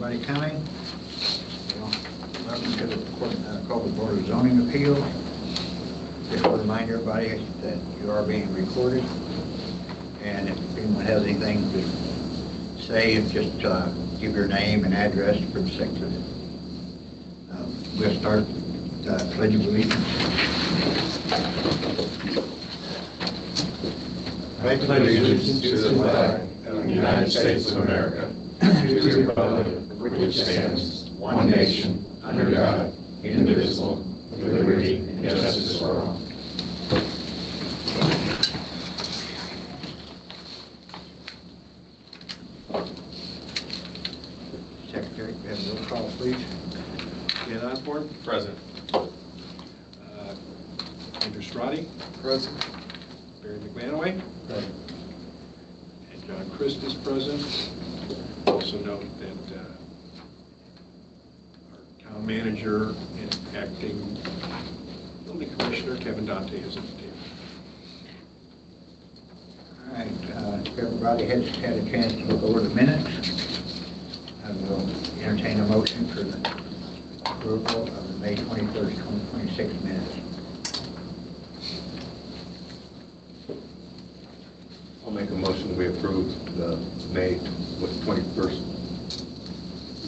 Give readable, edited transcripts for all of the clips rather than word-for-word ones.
everybody coming. Welcome to the Culver Board of Zoning Appeals. Just want to remind everybody that you are being recorded, and if anyone has anything to say, just give your name and address for the secretary. We'll start Pledge of Allegiance. I pledge allegiance to the flag of the United States of America, to the republic for which it stands, one nation, under God, indivisible, with liberty and justice for all. Secretary, we have a roll call, please. Dan Osborne, present. Andrew Strati, Present. Barry McManaway, Present. and John Christ is present. Also note that our town manager and acting building commissioner Kevin Dante is at the table. All right, if everybody has had a chance to look over the minutes, I will entertain a motion for the approval of the May 21st, 2026 minutes. I'll make a motion that we approve the May 21st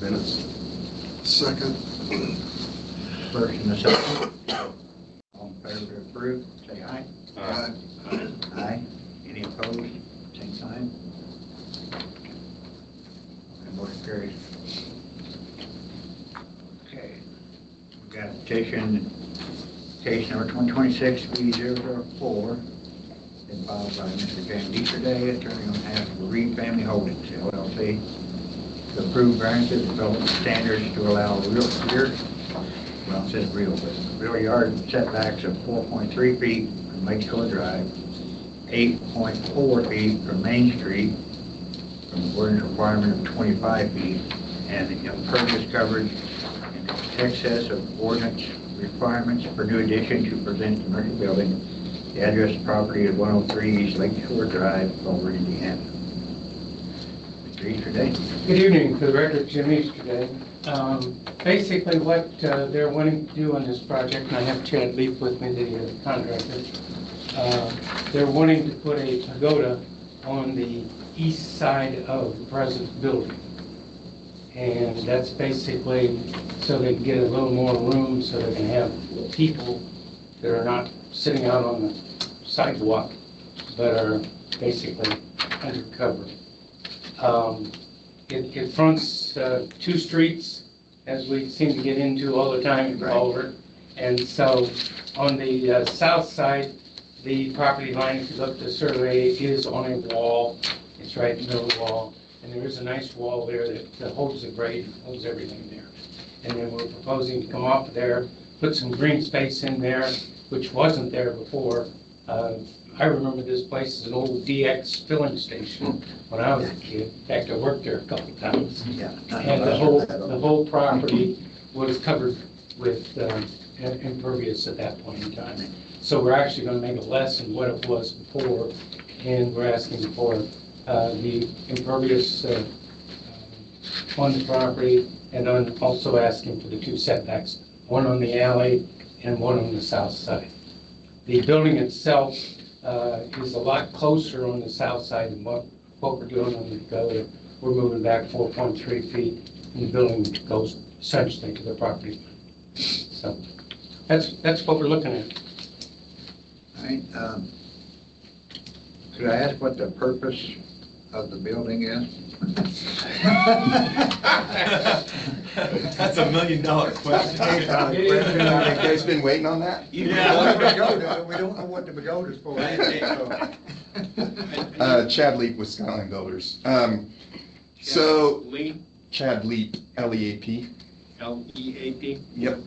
minutes. Second. First and the second. All in favor to approve, say aye. Aye. Aye. Any opposed? Same sign. Okay, motion carries. Okay. We got a petition, case number 2026-B004, been filed by Mr. James Easterday, attorney on behalf of Reid Family Holdings, LLC, to approve variances development standards to allow it says real yard setbacks of 4.3 feet from Lakeshore Drive, 8.4 feet from Main Street, from the ordinance requirement of 25 feet, and the impervious coverage in excess of ordinance requirements for new addition to present commercial building. The address of property is 103 East Lakeshore Drive, Culver, Indiana. Mr. Easterday. Good evening. For the record, Jim Easterday. Basically, what they're wanting to do on this project, and I have Chad Leaf with me, the contractor. They're wanting to put a pagoda on the east side of the present building. And that's basically so they can get a little more room so they can have people that are not sitting out on the sidewalk, but are basically undercover. It fronts two streets, as we seem to get into all the time in Culver. And so on the south side, the property line, if you look at the survey, is on a wall. It's right in the middle of the wall. And there is a nice wall there that holds the grade, holds everything there. And then we're proposing to come off of there, put some green space in there, which wasn't there before. I remember this place as an old DX filling station when I was a kid. In fact, I worked there a couple of times. Yeah, and the whole property was covered with impervious at that point in time. So we're actually going to make it less than what it was before, and we're asking for the impervious on the property, and also asking for the two setbacks, one on the alley and one on the south side. The building itself is a lot closer on the south side than what we're doing on the pagoda. We're moving back 4.3 feet, and the building goes essentially to the property. So that's what we're looking at. All right. Could I ask what the purpose of the building is? That's $1 million question. You guys been waiting on that? Yeah. We don't know what the pagoda's for. Chad Leap with Skyline Builders. So Lee, Chad Leap, L-E-A-P. L-E-A-P. Yep.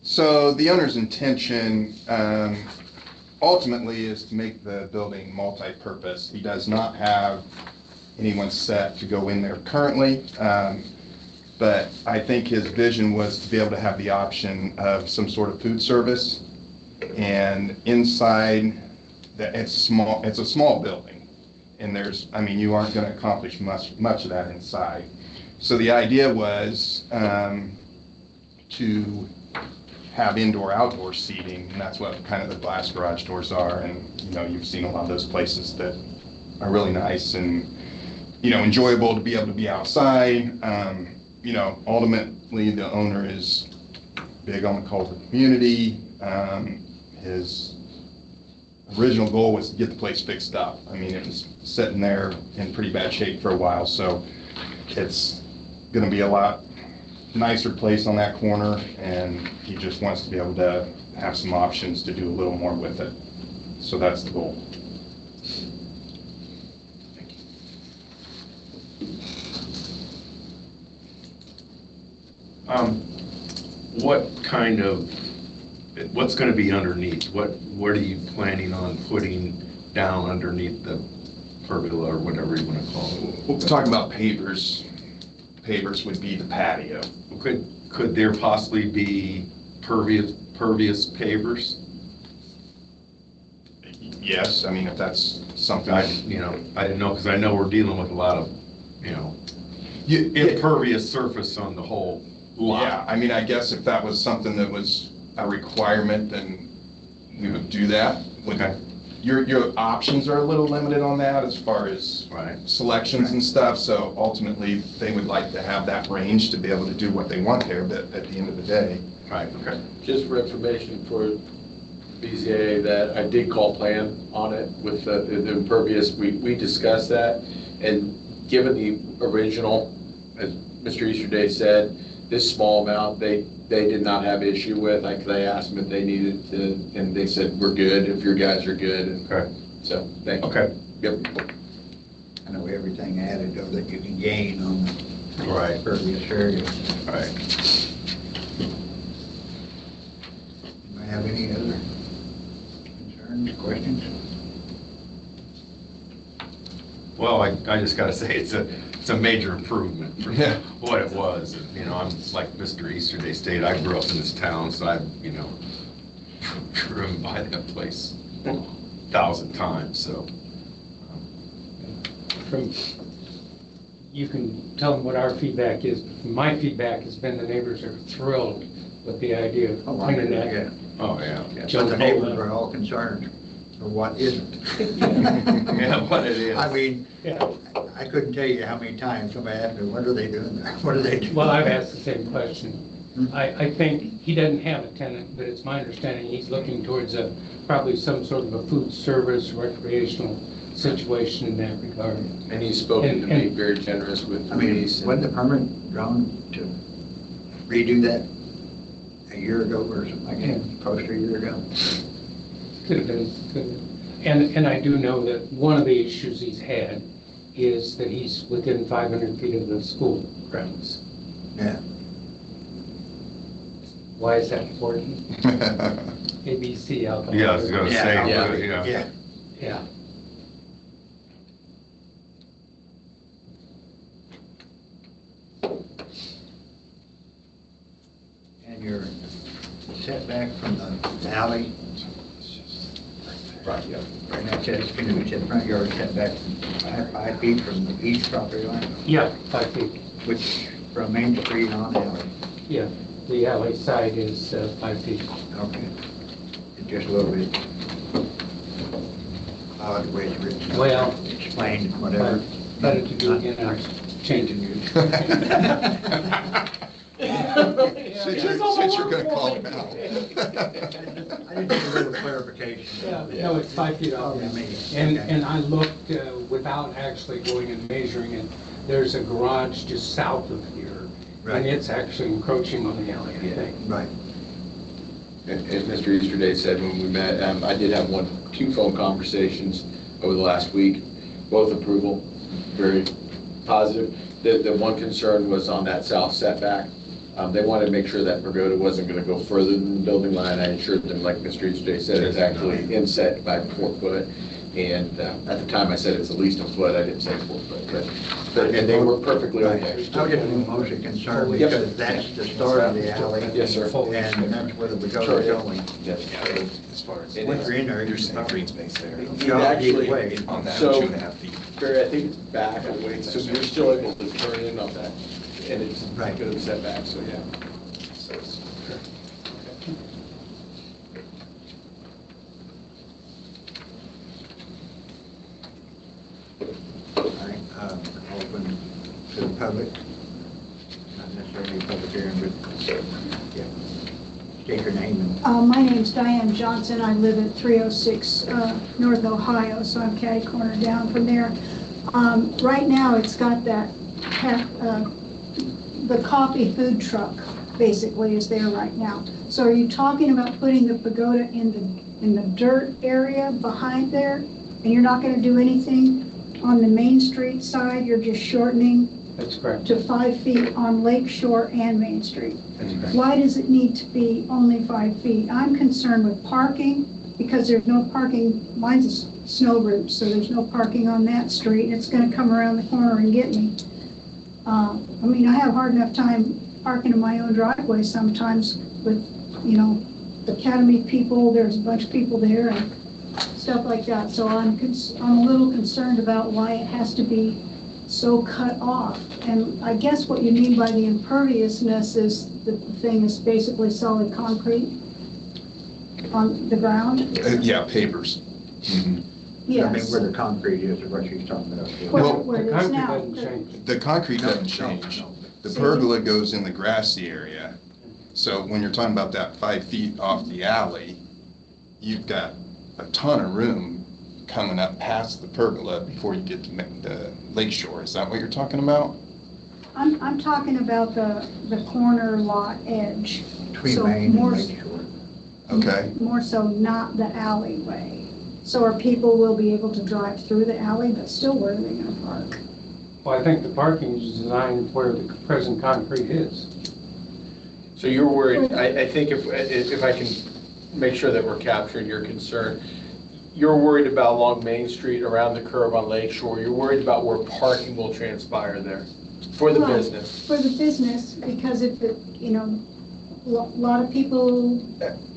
So the owner's intention ultimately is to make the building multi-purpose. He does not have anyone set to go in there currently, but I think his vision was to be able to have the option of some sort of food service. And inside, it's small. It's a small building, and you aren't going to accomplish much of that inside. So the idea was to have indoor-outdoor seating, and that's what kind of the glass garage doors are. And, you know, you've seen a lot of those places that are really nice and, you know, enjoyable to be able to be outside. You know, ultimately, the owner is big on the Culver community. His original goal was to get the place fixed up. I mean, it was sitting there in pretty bad shape for a while, so it's going to be a lot nicer place on that corner, and he just wants to be able to have some options to do a little more with it. So that's the goal. What's going to be underneath? What are you planning on putting down underneath the pergola or whatever you want to call it? We'll talk about pavers. Pavers would be the patio. Could there possibly be pervious pavers? Yes, I mean, if that's something. I didn't know, because I know we're dealing with a lot of, Yeah, impervious surface on the whole lot. yeah, I mean, I guess if that was something that was a requirement, then we would do that. Okay. Your options are a little limited on that as far as Right. selections and stuff, so ultimately, they would like to have that range to be able to do what they want there, but at the end of the day. Right, okay. Just for information for BZA, that I did call plan on it with the impervious. We discussed that, and given the original, as Mr. Easterday said, this small amount, they did not have issue with. Like, they asked them if they needed to, and they said, we're good, if your guys are good. And Okay. so, thank you. Okay. Yep. I know everything added though that you can gain on the Right. impervious area. All right. Do I have any other concerns, questions? Well, I just gotta say, it's a major improvement from Yeah. what it was. I'm like Mr. Easterday stated, I grew up in this town, so I've, driven by that place 1,000 times, so. You can tell them what our feedback is. My feedback has been the neighbors are thrilled with the idea of cleaning that. Yeah. Oh, yeah. But the neighbors are all concerned for what isn't. Yeah, what it is. I mean, Yeah. I couldn't tell you how many times somebody asked me, what are they doing there? What are they doing? Well, I've asked the same question. I think he doesn't have a tenant, but it's my understanding he's looking towards probably some sort of a food service, recreational situation in that regard. And he's spoken to me very generous with I mean, these. wasn't the permit drawn to redo that a year ago or something like that, close to a year ago? Could have been. And I do know that one of the issues he's had is that he's within 500 feet of the school grounds. Yeah. Why is that important? ABC alcohol. Yeah, I was gonna say, Yeah. Yeah. And your setback from the alley, Right, yeah. right now it says, the front yard setback 5 feet from the east property line, Yeah, 5 feet. which from Main Street on alley. Yeah, the alley side is 5 feet. Okay. It's just a little bit odd the way it's written. Well, Explained, whatever. better to do again, I'm changing you. Since you're gonna call it out. I just need a little clarification. Yeah, no, it's 5 feet off. And I looked without actually going and measuring it. There's a garage just south of here. Right. And it's actually encroaching on the alley, I think. Right. As Mr. Easterday said when we met, I did have two phone conversations over the last week, both approval, very positive. The one concern was on that south setback. They wanted to make sure that pagoda wasn't going to go further than the building line. I assured them, like Mr. Easterday said, it's actually inset by 4 foot. And at the time I said it's at least a foot, I didn't say 4 foot, but and they were perfectly Right. okay. I was just mostly concerned Yep. because that's the start of the alley. Yes, sir. And that's where the pagoda Sure. is going. Yes. As far as, It Once you're in there, there's you're some green space there. You ought to be Actually, away. On that So- 2.5 feet. Barry, I think it's back away, so you're still able to turn in on that and it's Right. good of setback, so yeah. So it's- All right, open to the public. Not necessarily a public hearing, but, yeah. State your name and My name's Diane Johnson. I live at 306 North Ohio, so I'm catty corner down from there. Right now, it's got that, the coffee food truck basically is there right now. So are you talking about putting the pagoda in the dirt area behind there? And you're not going to do anything on the Main Street side? You're just shortening That's correct. to 5 feet on Lakeshore and Main Street? That's correct. Why does it need to be only 5 feet? I'm concerned with parking because there's no parking. Mine's a snow route, so there's no parking on that street. It's going to come around the corner and get me. I mean, I have a hard enough time parking in my own driveway sometimes with, you know, Academy people. There's a bunch of people there and stuff like that. So I'm a little concerned about why it has to be so cut off. And I guess what you mean by the imperviousness is that the thing is basically solid concrete on the ground? Yeah, pavers. Mhm. I mean, Yes. where the concrete is what she's talking about. Well, Where The it is concrete now. doesn't change. The concrete No, doesn't no, change. no. The See? pergola goes in the grassy area. So when you're talking about that 5 feet off the alley, you've got a ton of room coming up past the pergola before you get to the Lakeshore. Is that what you're talking about? I'm talking about the corner lot edge. Between So Main and more- Lakeshore. Okay. More so not the alleyway. So our people will be able to drive through the alley, but still where are they gonna park? Well, I think the parking is designed where the present concrete is. So you're worried, I think if I can make sure that we're capturing your concern, you're worried about along Main Street, around the curve on Lakeshore, you're worried about where parking will transpire there for the Well, business. For the business, because if it, you know, a lot of people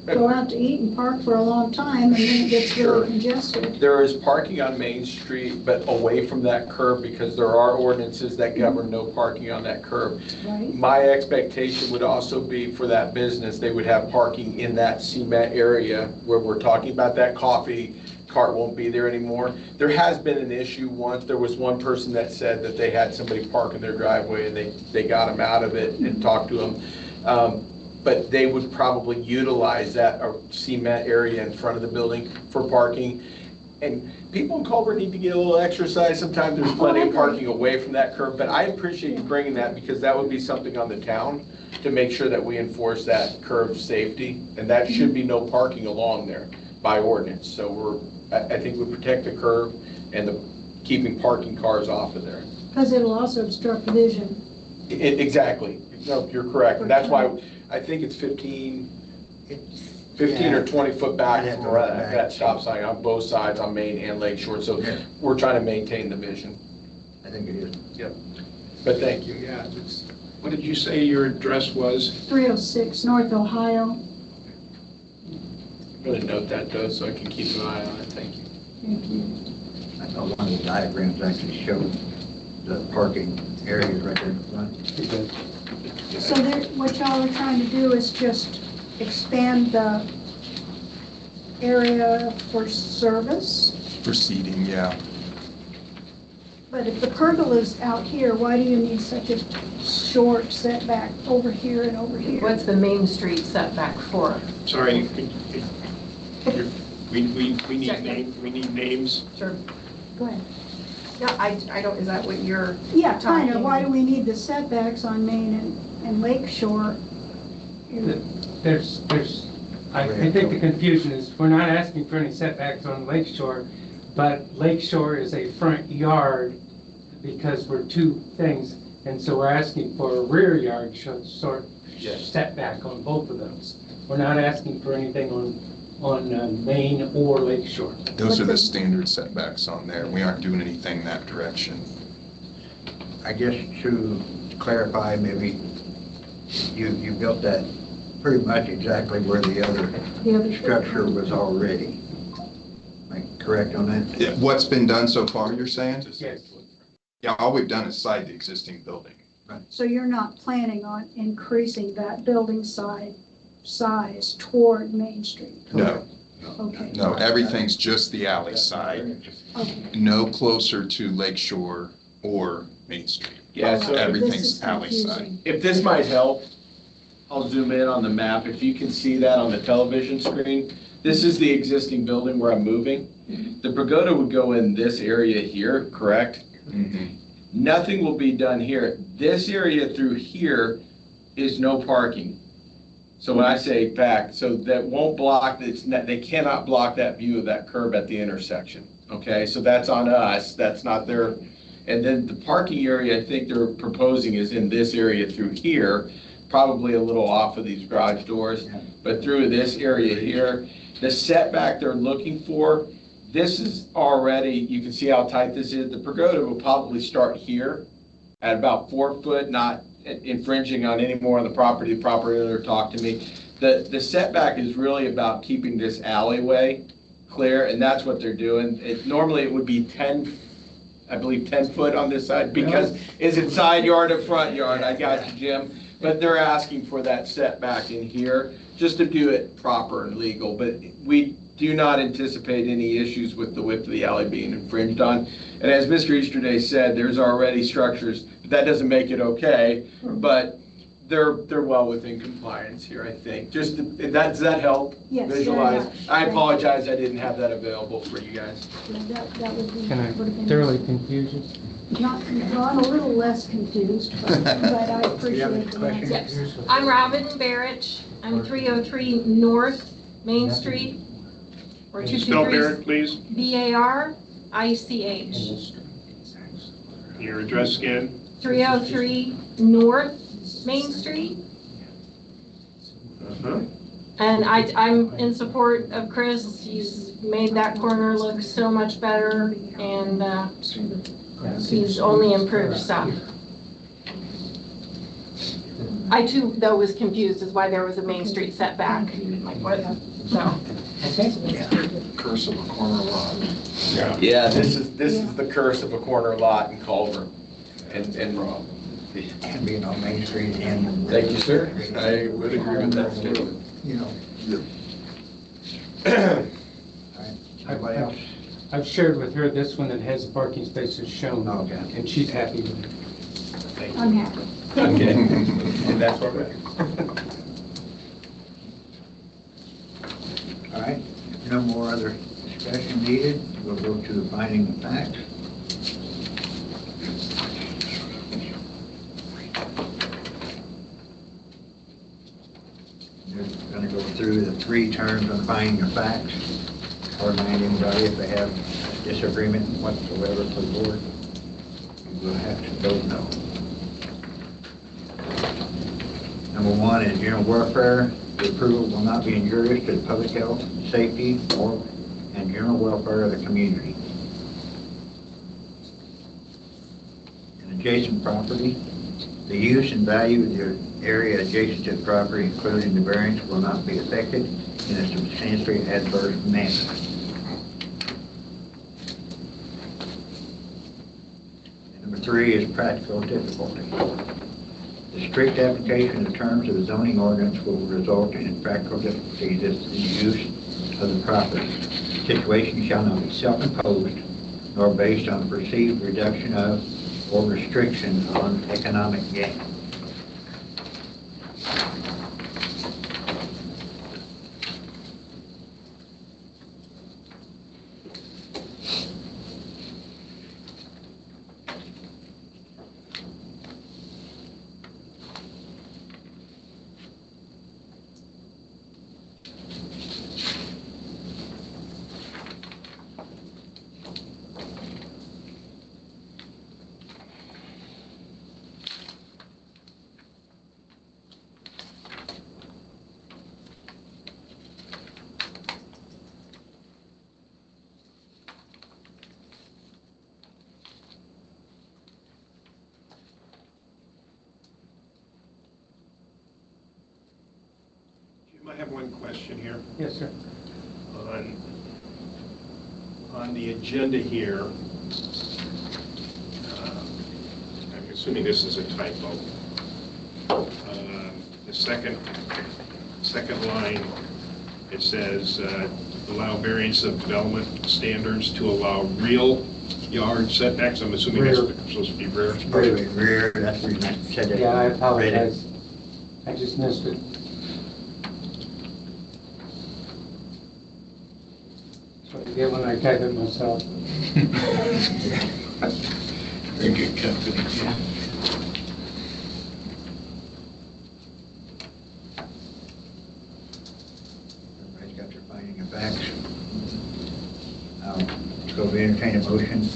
go out to eat and park for a long time and then it gets Sure. really congested. There is parking on Main Street, but away from that curve because there are ordinances that govern no parking on that curve. Right? My expectation would also be for that business, they would have parking in that cement area where we're talking about that coffee cart won't be there anymore. There has been an issue once. There was one person that said that they had somebody park in their driveway and they got them out of it and talked to them. But they would probably utilize that cement area in front of the building for parking. And people in Culver need to get a little exercise. Sometimes there's plenty of parking away from that curb, but I appreciate you bringing that because that would be something on the town to make sure that we enforce that curb safety. And that should be no parking along there by ordinance. So I think we protect the curb and keeping parking cars off of there. Because it'll also obstruct vision. Exactly. No, you're correct. And that's why I think it's 15 or 20 foot back I'd have from to look that back. stop sign on both sides on Main and Lakeshore. So Yeah. we're trying to maintain the vision. I think it is. But thank you. Yeah, what did you say your address was? 306 North Ohio. I'm going to note that though, so I can keep an eye on it. Thank you. Thank you. I thought one of the diagrams actually showed the parking areas right there in front. Because So what y'all are trying to do is just expand the area for service? For seating, yeah. But if the pergola's out here, why do you need such a short setback over here and over here? What's the Main Street setback for? Sorry, we need names. Sure. Go ahead. Yeah, I don't, is that what you're? Yeah, kind of. talking? Why do we need the setbacks on Main and Lakeshore? I think the confusion is, we're not asking for any setbacks on Lakeshore, but Lakeshore is a front yard because we're two things, and so we're asking for a rear yard sort Yes. setback on both of those. We're not asking for anything on Main or Lakeshore. Those are the standard setbacks on there. We aren't doing anything that direction. I guess to clarify, maybe you built that pretty much exactly where the other structure was already. Am I correct on that? Yeah, what's been done so far, you're saying? Yes. Yeah, all we've done is side the existing building. Right. So you're not planning on increasing that building size toward Main Street? No, Okay. no, everything's just the alley side, Okay. no closer to Lakeshore or Main Street. Yeah, so everything's This is alley side. confusing. if this might help, I'll zoom in on the map. If you can see that on the television screen, this is the existing building where I'm moving. The pagoda would go in this area here, correct? Nothing will be done here. This area through here is no parking. So when I say back, so that won't block, they cannot block that view of that curb at the intersection. Okay, so that's on us, that's not their, and then the parking area I think they're proposing is in this area through here, probably a little off of these garage doors, but through this area here. The setback they're looking for, this is already, you can see how tight this is. The pagoda will probably start here at about 4 foot, not infringing on any more on the property. The property owner talked to me. The setback is really about keeping this alleyway clear, and that's what they're doing. Normally it would be 10, I believe 10 foot on this side, because is it side yard or front yard? I got you, Jim. But they're asking for that setback in here, just to do it proper and legal. But we do not anticipate any issues with the width of the alley being infringed on. And as Mr. Easterday said, there's already structures, but that doesn't make it okay. But they're well within compliance here, I think. Just, does that help Yes, very visualize? much. I apologize, I didn't have that available for you guys. Yeah, that would be. Can I would have been- thoroughly confuse you? Well, I'm a little less confused, but I appreciate the question? answer. Yes. I'm Robin Barrich. I'm 303 North Main Street, or Can you spell 223 Barrett, please? BARICH. Your address again? 303 North Main Street. And I'm in support of Chris. He's made that corner look so much better, and he's only improved stuff. I too, though, was confused as why there was a Main Street setback. Like, what? So. Curse of a corner lot. Yeah, this is the curse of a corner lot in Culver. And And being on Main Street and. thank you, sir. I would agree with that statement. You know. All right. Anybody else? I've shared with her this one that has the parking spaces shown, Okay. and she's happy with it. I'm happy. Okay, and that's what we're. All right, no more other discussion needed. We'll go to the finding of facts. We're going to go through the 3 terms on finding of facts. Or remind anybody if they have disagreement whatsoever for the board, we'll have to vote no. Number 1 is general welfare. The approval will not be injurious to the public health, safety, and general welfare of the community. An adjacent property, the use and value of the area adjacent to the property, including the variance, will not be affected in a substantially adverse manner. And number 3 is practical difficulty. The strict application of the terms of the zoning ordinance will result in practical difficulties in the use of the property. The situation shall not be self-imposed nor based on perceived reduction of or restriction on economic gain. I have one question here. Yes, sir. On the agenda here, I guess assuming this is a typo. The second line, it says, allow variance of development standards to allow real yard setbacks. I'm assuming it's supposed to be rear. Supposed to be rear, that's the reason I said that. Yeah, I apologize. I just missed it. So I get when I type it myself. Very good company, yeah. Everybody's got their finding of facts. So we entertain a motion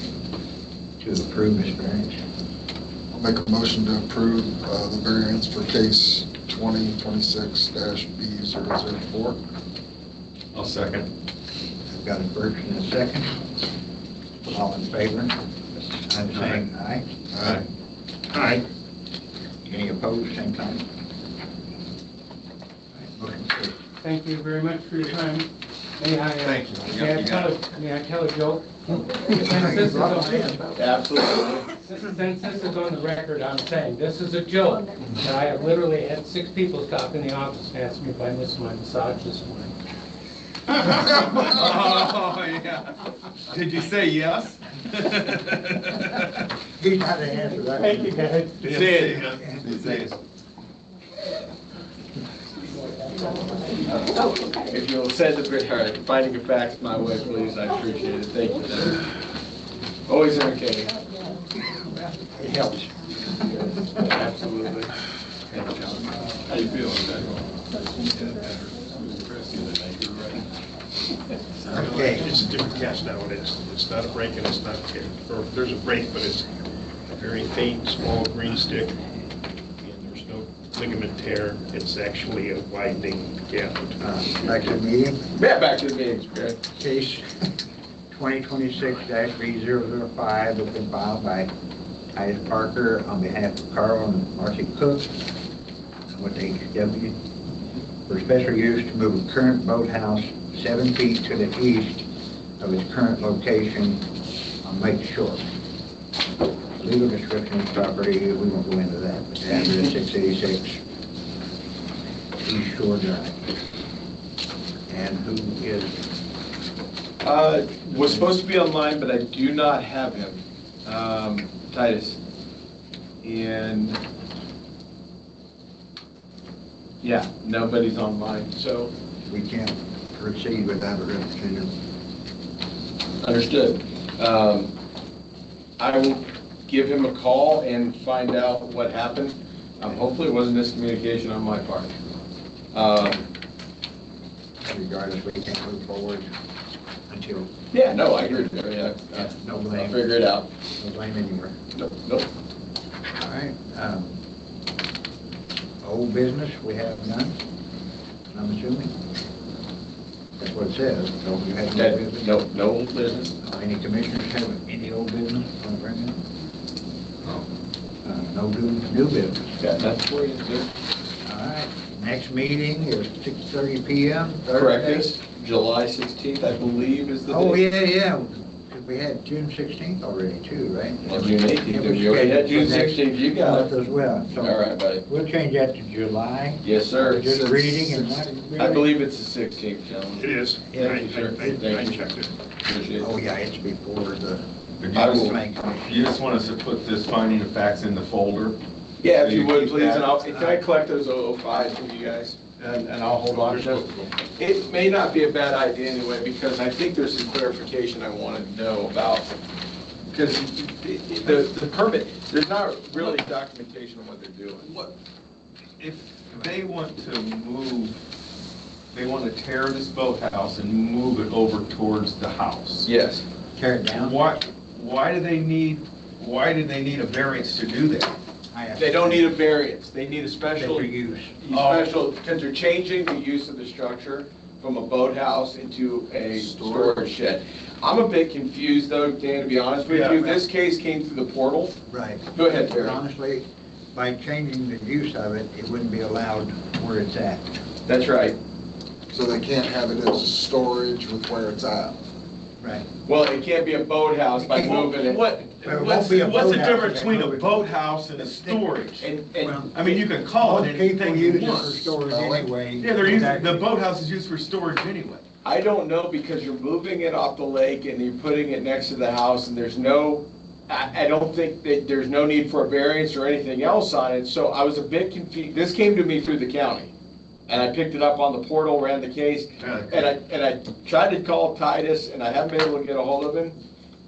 to approve this variance. I'll make a motion to approve the variance for case 2026-B004. I'll second. I've got a first and a second. All in favor? I'm saying aye. Aye. Aye. Any opposed, same sign? Motion carries. Thank you very much for your time. May I, Thank you. may I tell a joke? Since this is on- Absolutely. Since this is on the record, I'm saying, this is a joke. And I have literally had 6 people stop in the office and ask me if I missed my massage this morning. Oh, yeah. Did you say yes? He's not to answer that. Thank you, guys. See it. If you'll send the finding of facts my way, please, I appreciate it. Thank you. Always entertaining. It helps. Absolutely. How you feeling, Okay. It's a different cast nowadays. It's not a break and it's not, or there's a break, but it's a very faint, small green stick. And there's no ligament tear. It's actually a widening gap. Back to the meeting. Yeah, back to the meetings, Greg. Case 2026-B005 has been filed by Titus Parker on behalf of Carl Marcy Cook with HW for special use to move a current boathouse 7 feet to the east of its current location on Lakeshore. Legal description of the property, we won't go into that, but the address 686 East Shore Drive. And who is? Was supposed to be online, but I do not have him. Titus. And yeah, nobody's online, so. We can't proceed without a representative. Understood. I will give him a call and find out what happened. Hopefully it wasn't miscommunication on my part. Regardless, we can't move forward until Yeah, no, I agree. Yeah, no I'll blame. figure it out. No blame anywhere. Nope. All right. Old business, we have none, I'm assuming. That's what it says. So you have no business? No old business. Any commissioners have any old business on the bring in? No new business. Got nothing for you, sir. All right. Next meeting is 6:30 p.m. Correct, Thursday. it's July 16th, I believe, is the Oh, date. yeah. Because we had June 16th already too, right? Well, June 18th, It was we already had June scheduled for 16th, you got next it. month as well. So All right, buddy. we'll change that to July. Yes, sir. Just reading and not reading. I believe it's the 16th, gentlemen. It is. Yeah, I checked it. Appreciate Oh, it. yeah, it's before the. I will. You just want us to put this finding of facts in the folder? Yeah, if you would, Keep please, that. and can I collect those 005s from you guys? And I'll hold on to them. It may not be a bad idea anyway, because I think there's some clarification I want to know about. Because the permit, there's not really documentation of what they're doing. What, if they want to move, they want to tear this boathouse and move it over towards the house? Yes. Tear it down? Why do they need a variance to do that? They don't need a variance, they need a special, Special use. because they're changing the use of the structure from a boathouse into a storage shed. I'm a bit confused though, Dan, to be honest with you. This case came through the portal. Right. Go ahead, But Terry. honestly, by changing the use of it, it wouldn't be allowed where it's at. That's right. So they can't have it as storage with where it's at. Right. Well, it can't be a boathouse by moving it. What, Well, it what's won't be a what's the boathouse difference if they between a move it. boathouse and a storage? And I mean, you can call it Most people anything use you it for want. storage anyway. Yeah, they're using, the boathouse is used for storage anyway. I don't know, because you're moving it off the lake and you're putting it next to the house, and there's no, I don't think that there's no need for a variance or anything else on it, so I was a bit confused. This came to me through the county, and I picked it up on the portal, ran the case, and I tried to call Titus, and I haven't been able to get a hold of him.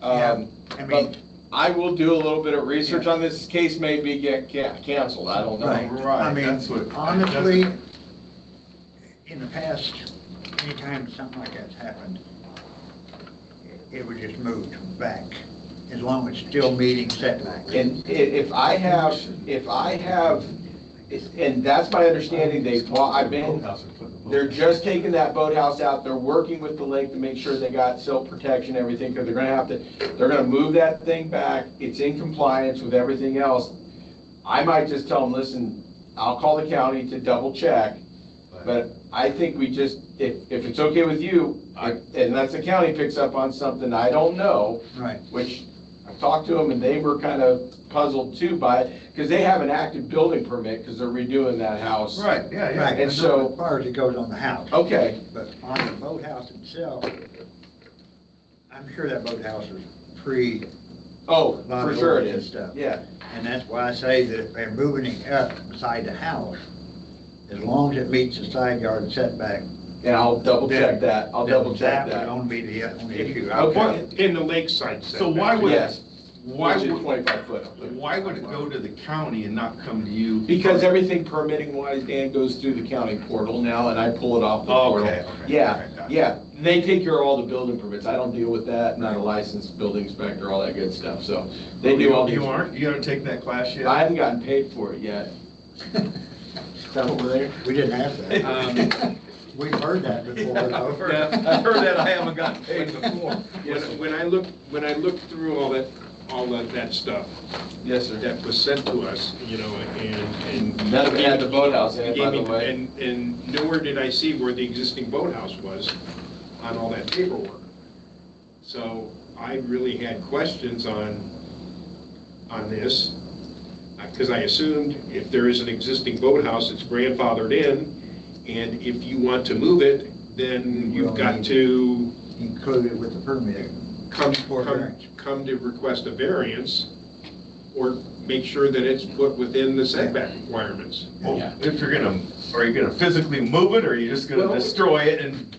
Yeah, I But mean, I will do a little bit of research on this. Case may be canceled, I don't know. right, Right, I mean, that's what- honestly, in the past, anytime something like that's happened, it was just moved back, as long as it's still meeting setbacks. And if I have, and that's my understanding, they're just taking that boathouse out, they're working with the lake to make sure they got silt protection, everything, because they're gonna move that thing back, it's in compliance with everything else. I might just tell them, listen, I'll call the county to double check, but I think we just, if it's okay with you, unless the county picks up on something I don't know, Right. which I talked to them and they were kind of puzzled too by it, because they have an active building permit, because they're redoing that house. Right, yeah, yeah. Right, And and so- so, as far as it goes on the house. Okay, But on the boathouse itself, I'm sure that boathouse is pre, oh, Lot for of sure it ordinance is, stuff. yeah. and that's why I say that if they're moving it up beside the house, as long as it meets the side yard setback. And I'll double check that, I'll then double check That that. would only be the only issue. Okay, in the lakeside So setback. why would, Yes, why which is would, 25 foot. why would it go to the county and not come to you? Because everything permitting wise, Dan, goes through the county portal now, and I pull it off the portal. Okay, okay. Yeah, Okay, gotcha. yeah, they take care of all the building permits, I don't deal with that, not a licensed building inspector, all that good stuff, so they do all these. You aren't, you haven't taken that class yet? I haven't gotten paid for it yet. Is that over there? We didn't have that. We've heard that before. I've though. heard I've heard that, I haven't gotten paid before. When I looked through all that stuff Yes, sir. that was sent to us, you know, and. None of it had the boathouse in it, Gave by the me- way. And nowhere did I see where the existing boathouse was on all that paperwork. So I really had questions on this, because I assumed if there is an existing boathouse, it's grandfathered in, and if you want to move it, then you've got to Included with the permit. come For variance. to request a variance, or make sure that it's put within the setback requirements. Well, Yeah. if you're gonna, are you gonna physically move it, or are you just gonna Well- destroy it and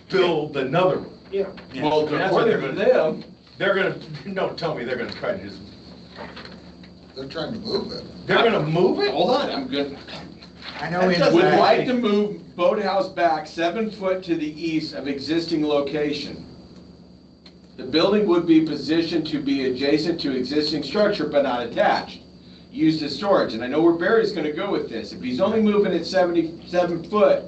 build another one? Yeah. Well, That's what according they're to them, They're gonna, don't tell me they're gonna try to just, They're trying to move it. they're gonna move it? hold on, I'm good. I know in That the Would doesn't- like back, to move boathouse back 7 foot to the east of existing location. The building would be positioned to be adjacent to existing structure but not attached, used as storage. And I know where Barry's gonna go with this. If he's only moving it 77 foot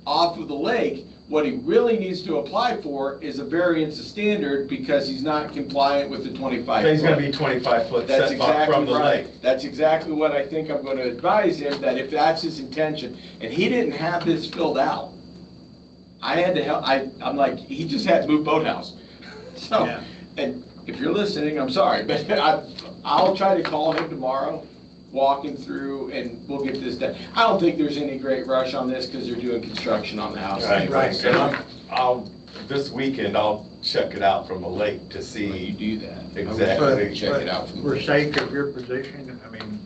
off of the lake, what he really needs to apply for is a variance of standard, because he's not compliant with the 25 So he's gonna foot. be 25 foot That's setback exactly from the right. lake. That's exactly what I think I'm gonna advise him, that if that's his intention, and he didn't have this filled out. I had to help, I'm like, he just had to move boathouse. So, Yeah. and if you're listening, I'm sorry, but I'll try to call him tomorrow, walk him through, and we'll get this done. I don't think there's any great rush on this, because they're doing construction on the house. Right. And I'll, this weekend, I'll check it out from the lake to You see do that. exactly. Check it out from For sake of your position, I mean,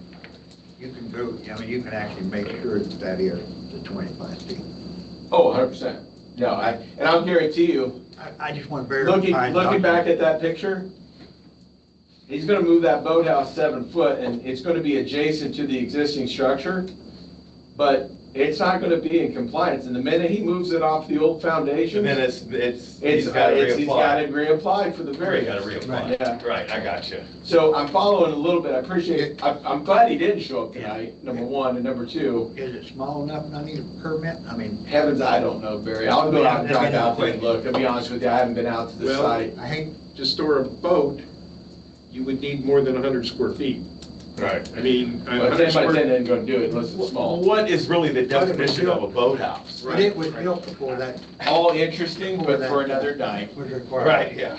you can do, I mean, you can actually make sure that that is the 25 feet. Oh, 100%. No, and I'll guarantee you, I just want to verify. looking back at that picture, he's gonna move that boathouse 7 foot, and it's gonna be adjacent to the existing structure, but it's not gonna be in compliance, and the minute he moves it off the old foundation, And then he's he's gotta gotta reapply. reapply for the He variance. gotta reapply. Yeah. Right, I got you. So I'm following a little bit, I appreciate, I'm glad he didn't show up tonight, number one, and number two, Is it small enough and I need a permit? I mean, heavens, I don't know, Barry, I'll go out and drive out there and look, to be honest with you, I haven't been out to the Well, site. I hate, To store a boat, you would need more than 100 square feet. Right. I mean, But if anybody said they ain't gonna do it unless it's small. What is really the definition of a boathouse? But it was built before that All interesting, but for another dime. was required. Right, yeah.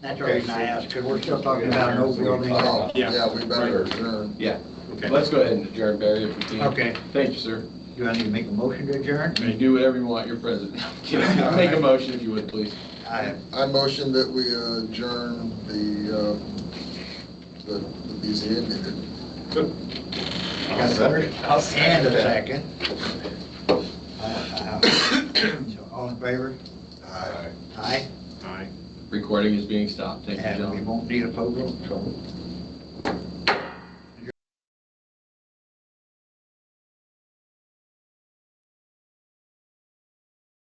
That's the reason I asked, because we're still talking about no building. Oh, Yeah. yeah, we better adjourn. Yeah. Okay. Let's go ahead and adjourn, Barry, if we can. Okay, Thank you, sir. do I need to make a motion to adjourn? You do whatever you want, you're president. Make a motion if you would, please. I motion that we adjourn the BZA meeting. Got a first and a second. So all in favor? Aye. Aye. Aye. Recording is being stopped. Thank you, And we gentlemen. won't need a vote, so